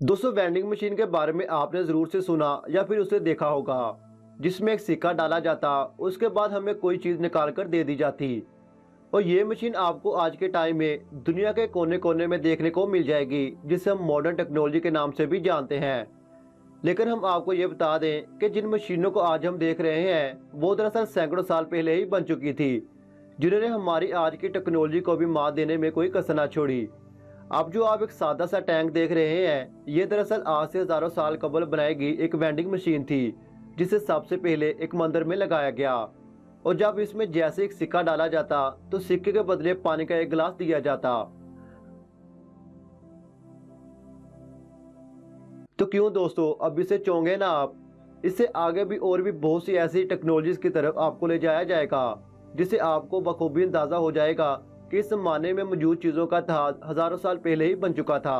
दोस्तों, vending machine के बारे में आपने ज़रूर से सुना या फिर उसे देखा होगा, जिसमें एक सिक्का डाला जाता, उसके बाद हमें कोई चीज़ निकाल कर दे दी जाती। और ये मशीन आपको आज के टाइम में दुनिया के कोने कोने में देखने को मिल जाएगी, जिसे हम मॉडर्न टेक्नोलॉजी के नाम से भी जानते हैं। लेकिन हम आपको ये बता दें कि जिन मशीनों को आज हम देख रहे हैं, वो दरअसल सैकड़ों साल पहले ही बन चुकी थी, जिन्होंने हमारी आज की टेक्नोलॉजी को भी मात देने में कोई कसर ना छोड़ी। अब जो आप एक सादा सा टैंक देख रहे हैं, ये दरअसल आज से हजारों साल कबल बनाई गई एक वेंडिंग मशीन थी, जिसे सबसे पहले एक मंदिर में लगाया गया। और जब इसमें जैसे एक सिक्का डाला जाता, तो सिक्के के बदले पानी का एक गिलास दिया जाता। तो क्यों दोस्तों, अब इसे चौंके ना आप। इससे आगे भी और भी बहुत सी ऐसी टेक्नोलॉजीज की तरफ आपको ले जाया जाएगा, जिससे आपको बखूबी अंदाजा हो जाएगा कि इस जमाने में मौजूद चीज़ों का इतिहास हजारों साल पहले ही बन चुका था।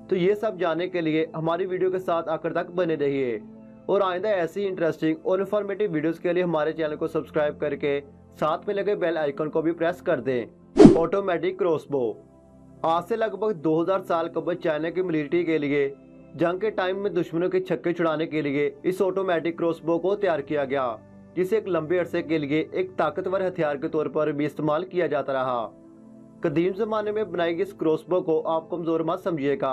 तो ये सब जानने के लिए हमारी वीडियो के साथ आखिर तक बने रहिए, और आइंदा ऐसी इंटरेस्टिंग और इन्फॉर्मेटिव वीडियोस के लिए हमारे चैनल को सब्सक्राइब करके साथ में लगे बेल आइकन को भी प्रेस कर दें। Automatic crossbow. आज से लगभग 2000 साल कबल चाइना की मिलिट्री के लिए जंग के टाइम में दुश्मनों के छक्के छुड़ाने के लिए इस ऑटोमेटिक क्रॉसबो को तैयार किया गया, जिसे एक लंबे अरसे के लिए एक ताकतवर हथियार के तौर पर भी इस्तेमाल किया जाता रहा। कदीम जमाने में बनाई गई इस क्रॉसबो को आप कमजोर मत समझिएगा।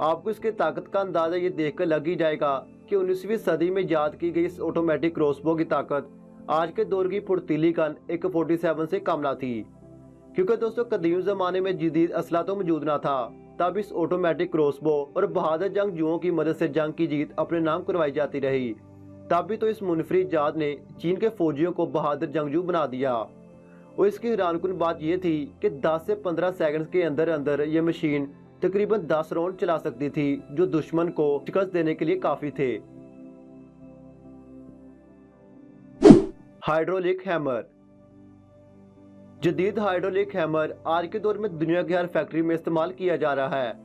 आपको इसकी ताकत का अंदाजा ये देखकर लग ही जाएगा कि 19वीं सदी में ईजाद की गई इस ऑटोमेटिक क्रॉसबो की ताकत आज के दौर की फुर्तीली गन AK-47 से कम ना थी। क्योंकि दोस्तों, कदीम जमाने में जदीद असला तो मौजूद ना था, तब इस ऑटोमेटिक क्रॉसबो और बहादुर जंगजुओं की मदद से जंग की जीत अपने नाम करवाई जाती रही। तब भी तो इस मुनफरिद इजाद ने चीन के फौजियों को बहादुर जंगजू बना दिया। और इसकी हैरानकुन बात यह थी कि 10 से 15 सेकंड्स के अंदर अंदर ये मशीन तकरीबन 10 राउंड चला सकती थी, जो दुश्मन को शिकस्त देने के लिए काफी थे। Hydraulic hammer. जदीद हाइड्रोलिक हैमर आज के दौर में दुनिया की हर फैक्ट्री में इस्तेमाल किया जा रहा है,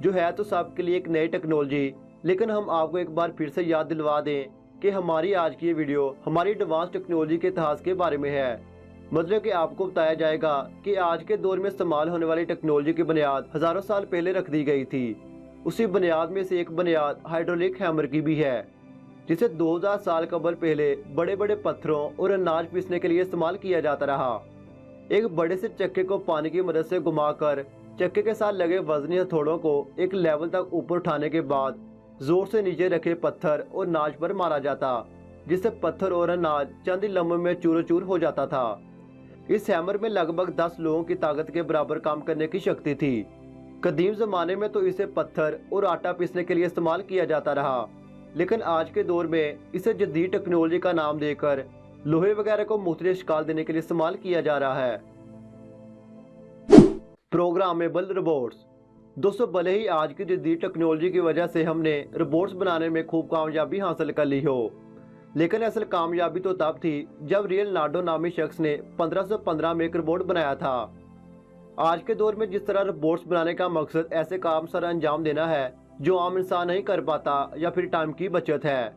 जो है तो सबके लिए एक नई टेक्नोलॉजी। लेकिन हम आपको एक बार फिर से याद दिलवा दें कि हमारी आज की ये वीडियो हमारी एडवांस टेक्नोलॉजी के इतिहास के बारे में है। मतलब कि आपको बताया जाएगा कि आज के दौर में इस्तेमाल होने वाली टेक्नोलॉजी की बुनियाद हजारों साल पहले रख दी गई थी। उसी बुनियाद में से एक बुनियाद हाइड्रोलिक हैमर की भी है, जिसे 2000 साल कबल पहले बड़े बड़े पत्थरों और अनाज पीसने के लिए इस्तेमाल किया जाता रहा। एक बड़े से चक्के को पानी की मदद से घुमाकर चक्के के साथ लगे वजनी हथौड़ों को एक लेवल तक ऊपर उठाने के बाद जोर से नीचे रखे पत्थर और अनाज पर मारा जाता, जिससे पत्थर और अनाज चंद ही लम्हों में चूर चूर हो जाता था। इस हैमर में लगभग 10 लोगों की ताकत के बराबर काम करने की शक्ति थी। कदीम जमाने में तो इसे पत्थर और आटा पीसने के लिए इस्तेमाल किया जाता रहा, लेकिन आज के दौर में इसे जदीद टेक्नोलॉजी का नाम देकर लोहे वगैरह को मुख्तलिफ शिकार देने के लिए इस्तेमाल किया जा रहा है। Programmable robots. दोस्तों, भले ही आज की जदीद टेक्नोलॉजी की वजह से हमने रोबोट्स बनाने में खूब कामयाबी हासिल कर ली हो, लेकिन असल कामयाबी तो तब थी जब लियोनार्डो नामी शख्स ने 1515 में एक रोबोट बनाया था। आज के दौर में जिस तरह रोबोट्स बनाने का मकसद ऐसे काम सर अंजाम देना है जो आम इंसान नहीं कर पाता, या फिर टाइम की बचत है,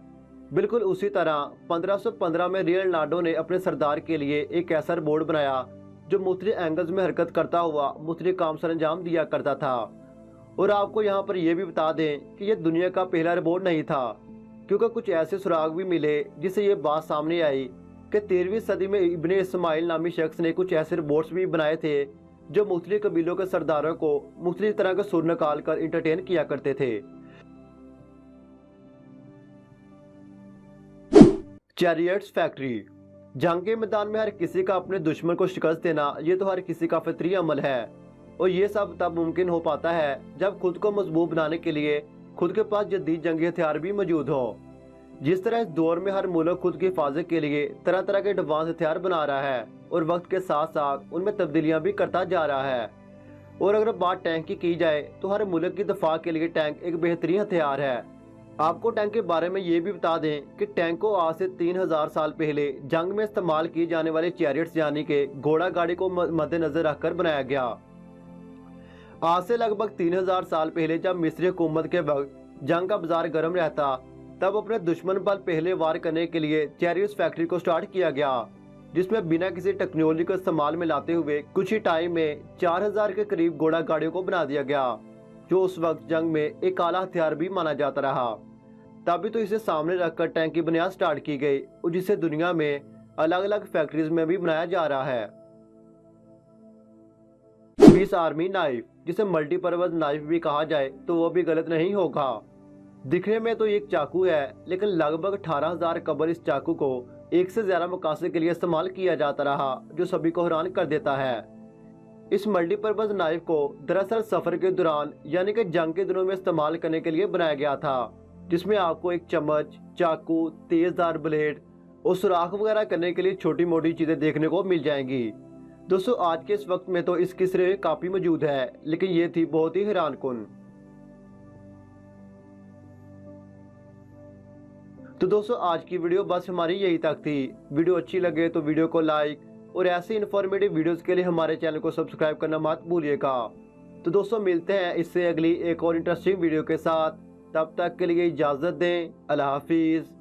बिल्कुल उसी तरह 1515 में लियोनार्डो ने अपने सरदार के लिए एक ऐसा रोबोट बनाया जो मुख्तलिफ एंगल्स में हरकत करता हुआ मुख्तलिफ काम सर अंजाम दिया करता था। और आपको यहाँ पर यह भी बता दें कि यह दुनिया का पहला रोबोट नहीं था, क्योंकि कुछ ऐसे सुराग भी मिले जिससे ये बात सामने आई कि 13वीं सदी में इब्ने इस्माइल नामी शख्स ने कुछ ऐसे रोबोट्स भी बनाए थे जो मुख्तलिफ कबीलों के सरदारों को मुख्तलिफ तरह के सुर निकाल कर इंटरटेन किया करते थे। Chariots factory. जंग के मैदान में हर किसी का अपने दुश्मन को शिकस्त देना, ये तो हर किसी का फितरी अमल है। और ये सब तब मुमकिन हो पाता है जब खुद को मजबूत बनाने के लिए खुद के पास जदीद जंगी हथियार भी मौजूद हो। जिस तरह इस दौर में हर मुल्क खुद की हिफाजत के लिए तरह तरह के एडवांस हथियार बना रहा है और वक्त के साथ साथ उनमें तब्दीलियां भी करता जा रहा है। और अगर बात टैंक की जाए तो हर मुल्क की दफा के लिए टैंक एक बेहतरीन हथियार है। आपको टैंक के बारे में ये भी बता दें कि टैंक को आज से 3000 साल पहले जंग में इस्तेमाल किए जाने वाले चैरियट्स यानी कि घोड़ा गाड़ी को मद्देनजर रखकर बनाया गया। आज से लगभग 3000 साल पहले जब मिस्री हुकूमत के वक्त जंग का बाजार गर्म रहता, तब अपने दुश्मन पर पहले वार करने के लिए चैरियट्स फैक्ट्री को स्टार्ट किया गया, जिसमें बिना किसी टेक्नोलॉजी को इस्तेमाल में लाते हुए कुछ ही टाइम में 4000 के करीब घोड़ा गाड़ियों को बना दिया गया। जो उस वक्त जंग में एक आला हथियार भी माना जाता रहा। तभी तो इसे सामने रखकर टैंक की बुनियाद स्टार्ट की गई और जिसे दुनिया में अलग अलग फैक्ट्रीज में भी बनाया जा रहा है। पीस आर्मी नाइफ, जिसे मल्टीपर्पज नाइफ भी कहा जाए तो वो भी गलत नहीं होगा। दिखने में तो एक चाकू है, लेकिन लगभग 18,000 कबल इस चाकू को एक से ज्यादा मकासद के लिए इस्तेमाल किया जाता रहा, जो सभी को हैरान कर देता है। इस मल्टीपर्पज नाइफ को दरअसल सफर के दौरान यानी कि जंग के दिनों में इस्तेमाल करने के लिए बनाया गया था, जिसमें आपको एक चम्मच, चाकू, तेजधार ब्लेड और सुराख वगैरह करने के लिए छोटी मोटी चीजें देखने को मिल जाएंगी। दोस्तों, आज के इस वक्त में तो इसकी सिर्फ कापी मौजूद है, लेकिन ये थी बहुत ही हैरानकुन। तो दोस्तों, आज की वीडियो बस हमारी यही तक थी। वीडियो अच्छी लगे तो वीडियो को लाइक और ऐसी इन्फॉर्मेटिव वीडियोस के लिए हमारे चैनल को सब्सक्राइब करना मत भूलिएगा। तो दोस्तों, मिलते हैं इससे अगली एक और इंटरेस्टिंग वीडियो के साथ। तब तक के लिए इजाज़त दें। अल्लाह हाफिज़।